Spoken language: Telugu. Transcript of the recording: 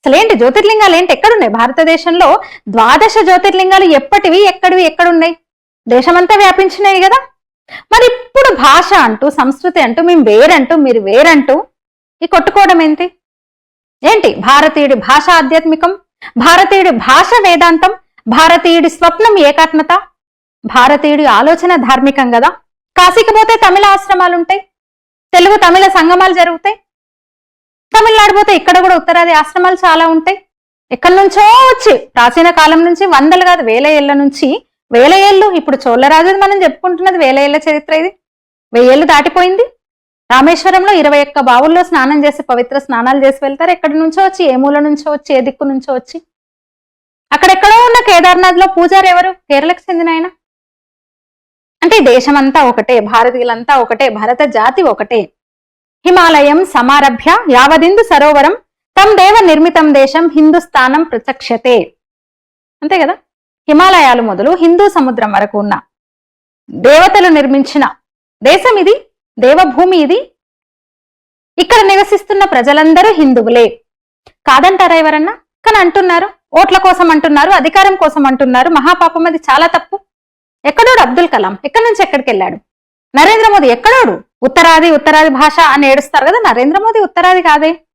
అసలు ఏంటి జ్యోతిర్లింగాలు ఏంటి ఎక్కడున్నాయి భారతదేశంలో? 12 జ్యోతిర్లింగాలు ఎప్పటివి ఎక్కడున్నాయి? దేశమంతా వ్యాపించినాయి కదా. మరి ఇప్పుడు భాష అంటూ సంస్కృతి అంటూ మేము వేరంటూ మీరు వేరంటూ ఈ కొట్టుకోవడం ఏంటి? భారతీయుడి భాష ఆధ్యాత్మికం, భారతీయుడి భాష వేదాంతం, భారతీయుడి స్వప్నం ఏకాత్మత, భారతీయుడి ఆలోచన ధార్మికం కదా. కాశీకి పోతే తమిళ ఆశ్రమాలు ఉంటాయి, తెలుగు తమిళ సంగమాలు జరుగుతాయి. తమిళనాడు పోతే ఇక్కడ కూడా ఉత్తరాది ఆశ్రమాలు చాలా ఉంటాయి. ఎక్కడి నుంచో వచ్చి ప్రాచీన కాలం నుంచి వందలు కాదు వేల ఏళ్ల నుంచి, వేల ఏళ్ళు ఇప్పుడు చోళరాజు మనం చెప్పుకుంటున్నది వేల ఏళ్ల చరిత్ర. ఇది 1000 ఏళ్ళు దాటిపోయింది. రామేశ్వరంలో 21 బావుల్లో స్నానం చేసి పవిత్ర స్నానాలు చేసి వెళ్తారు. ఎక్కడి నుంచో వచ్చి, ఏ మూల నుంచో వచ్చి, ఏ దిక్కు నుంచో వచ్చి. అక్కడెక్కడో ఉన్న కేదార్నాథ్ లో పూజారి ఎవరు? కేరళకు చెందిన ఆయన. అంటే దేశమంతా ఒకటే, భారతీయులంతా ఒకటే, భారత జాతి ఒకటే. హిమాలయం సమారభ్య యావదిందు సరోవరం తం దేవ నిర్మితం దేశం హిందుస్థానం ప్రచక్షతే. అంతే కదా. హిమాలయాలు మొదలు హిందూ సముద్రం వరకు ఉన్న దేవతలు నిర్మించిన దేశం ఇది, దేవభూమి ఇది. ఇక్కడ నివసిస్తున్న ప్రజలందరూ హిందువులే. కాదంటారా ఎవరన్నా? కానీ అంటున్నారు. ఓట్ల కోసం అంటున్నారు, అధికారం కోసం అంటున్నారు. మహాపాపం, అది చాలా తప్పు. ఎక్కడోడు అబ్దుల్ కలాం ఎక్కడి నుంచి ఎక్కడికి వెళ్ళాడు? నరేంద్ర మోదీ ఎక్కడోడు? ఉత్తరాది భాష అని ఏడుస్తారు కదా. నరేంద్ర మోదీ ఉత్తరాది కాదే.